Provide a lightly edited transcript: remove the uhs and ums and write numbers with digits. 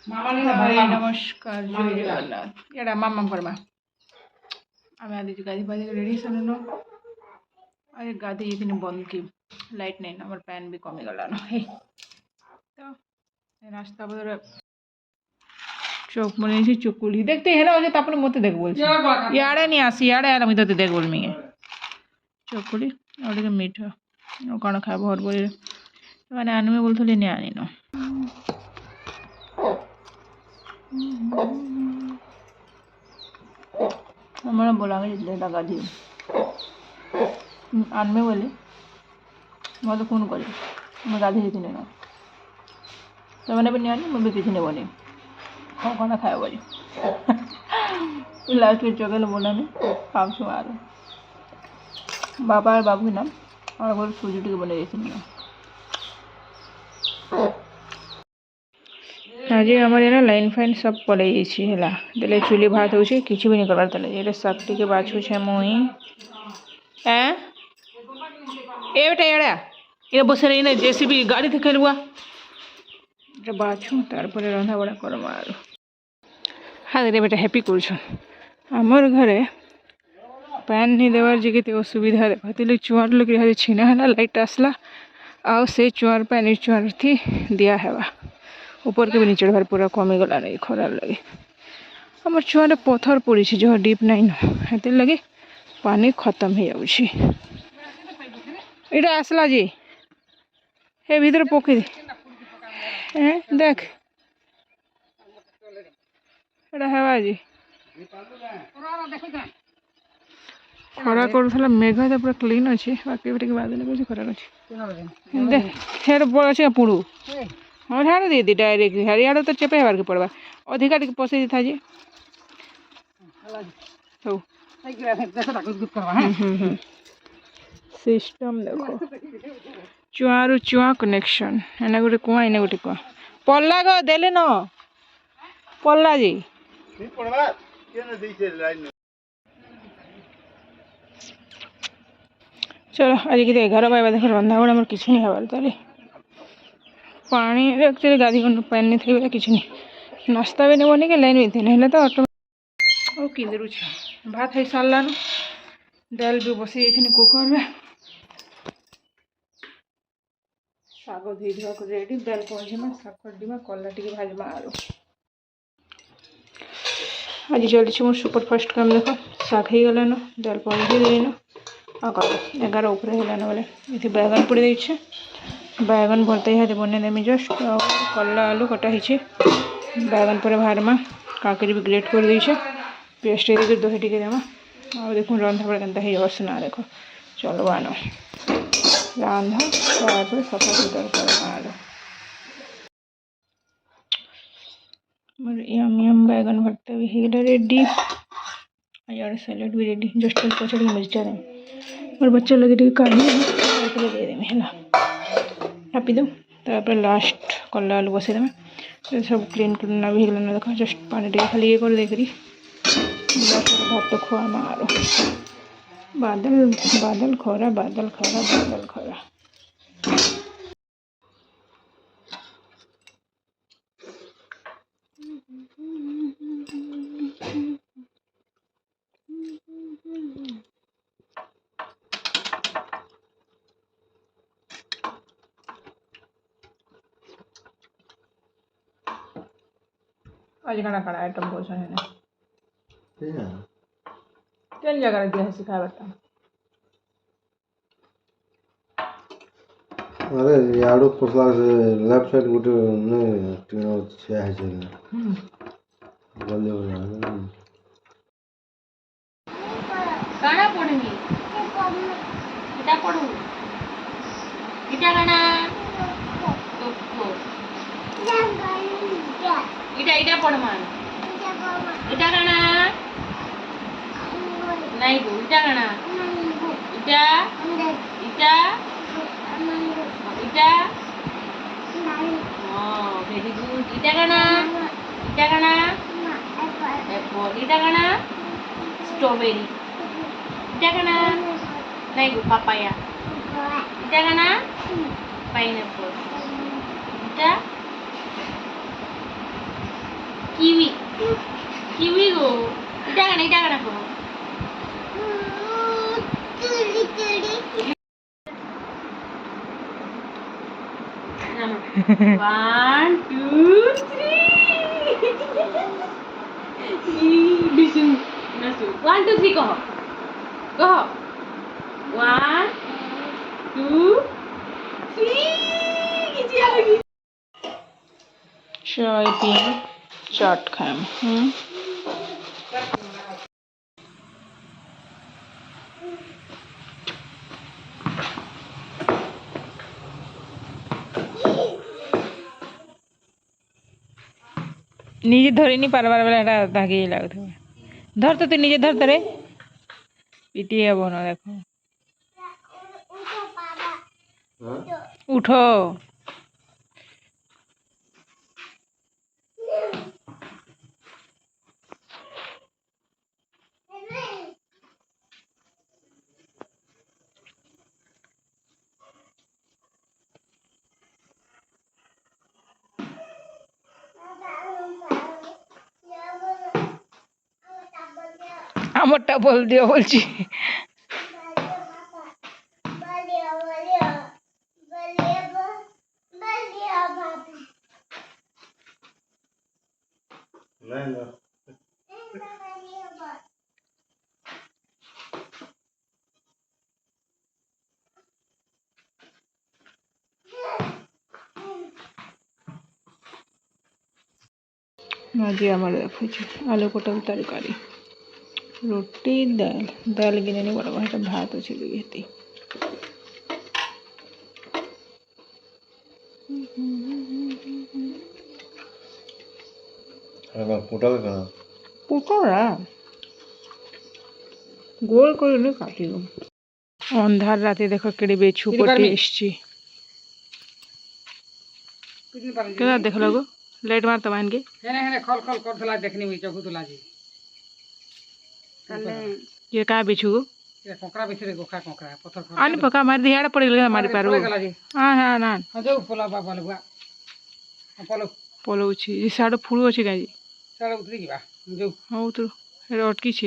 নমস্কার, জয় জগন্নাথ। এটা মাম্মাম করবা আমি আদি গাধি পাধি রেডি সানুন আরে গাধি এখানে বন্ধ কি লাইট নেই আমার প্যান भी কমে গেল না তো নাস্তা বদলে চোখ মনে হচ্ছে চকুলি দেখতে है ना ওই যে তারপরে মতে দেখ বলছি ইয়ারে নি আসি ইয়ারে আর আমি তোতে দেখ বলমি চকুলি আর কি মিঠা ও কোন খাব হর বলি মানে আনমে বলতলি নি আনি না हमारा बोला लगा दी आनमे बोले मैं तो फोन करी मैं गाधी थी ना तो मैंने भी नहीं मैं भी किसी ने बोली खाना खाया बोली लास्ट में चौके बोला नहीं काम से आ रहा बाबा और बाबू नाम और बोल सूजी टी बने जैसे नहीं आज आम लाइन फाइन सब पड़े है चुली भात हो किसी भी नहीं करवार तेल ये शाग टी बाछुचे मुई एटा एड़ा ये बसे रही ना जेसीबी गाड़ी थे खेलुआ बाछू तार रंधा बड़ा करम आर हाँ रे बेटा हैप्पी करमर घरे पैन नहीं देवार जगह असुविधा देखा चुआर लोग छीना है लाइट आसला आ से चुआर पैन चुआर थी दिया है ऊपर के भी नीचे भार पूरा कमी गला नहीं खरार लगे आम छुआरे पथर पड़ी जो डीप नाई न लगे पानी खत्म हो जाऊँगी यहाँ आसला जी हे भीतर पकई देख है जी खरा कर मेघ तो पूरा क्लीन अच्छे बाकी बादल कर खरा अच्छे देख हेड बड़ अच्छे पुड़ू हाँ झाड़ दी डायरेक्ट हरियाणा तो चेपे हबार के पड़वा अधिका टी पसई था जी सिस्टम देखो चुआरू चुआ कनेक्शन एना गोटे कुआ एना गोटे कुआ पल्ला गो देले न पल्ला जी चलो आज कि 11 बजे देख रंधा बड़ा मोर किसी नहीं हबार ताले पानी एक्चुअली गाधी को पैन नहीं थी किसी नहीं नाश्ता भी नहीं बनी के लाइन भी थी नहीं तो ऑटो ओ किंदरू भात है सारा दाल भी बसी जाती कुकर में शाग धोई धुआ कर रेडी दाल पहुँचीमा शाग करदीमा कला टी भाजमा आलू आज चलती मोर सुपरफास्ट काम देख शाग हो गलान दाल पहुँची देन आ 11 ऊपर है बोले ये बैगन पड़ी देछे बैगन भरते ही बने देमी जस्ट कला आलू कटा ही बैगन पर भारमा काकरी भी ग्रेट कर देछे पेस्ट देकर दही टी देमा आ देखो रंधा बड़ा केनता है ना देखो चलो आनो रंधा तार सफा सुतर कर आलो मोर यम यम बैगन भरता भी हो रेडी यार सैलेड भी रेडी जस्ट पछड़ी मिर्चा दे मोर बच्चा लगे टी काढ़ी दे देमी है चापी दो तापर लास्ट कला आलू बसई देमें सब क्लीन करना भी गलान देखा जस्ट पानी टे खाली ये कर देकरी भात तो खुआ मारो बादल बादल खरा बादल खरा बादल खरा आज कड़ा कड़ा आइटम कौन है तेल जगह दिया सिखा बता अरे यारो पसला से लेफ्ट साइड गोटे ने टिनो छे है जे बोले बोला काना पढ़नी इटा पढ़ू इटा काना तो इटा इटा पढ़ मान इटा काना नहीं गो इटा काना इटा इटा इटा oh very good इटा काना एप्पल इटा काना स्ट्रॉबेरी इटा काना नहीं गो पापाया इटा काना पाइनएप्पल इटा কিউই কিউই গো এটা কানে গো One, two, three. Bisu, nasu. 1, 2, 3 কহ কহ 1, 2, 3 কিছি আগে चाय पिए चाट खाएं নিজে ধরে নি পারবার বেলা এটা দাগিয়ে লাগতে হবে ধর তো তুই নিজে ধর তো রে পিটিয়ে যাবো না দেখো উঠো আমারটা বল দিও বলছি नहीं ना আজকে আমার দেখছি আলু পটল তরকারি রুটি ডাল ডাল কিনে নি বড় একটা ভাত আছে দিয়েতে अगर पोटल का পকোড়া গোল করে নি কাটি অন্ধার রাতে দেখো কেড়ে বেছু পড়ে এসছি কেনা দেখলো গো লাইট মারতো মানকে হেনে হেনে খল খল করথলা দেখনি ওই চকু তোলা জি ये का बेचू गो এটা কোকড়া বেশি রে গোখা কোকড়া পথর খল आनी पका मार दी हाड़ा पड़ी गला मारी पारो গলা জি हां हां ना হজে পোলা বাবা লগুয়া পলো पोलो छी ई साडो फुळो छी गाजी সারা উতরি গিবা जो हाउ तो अटकी छी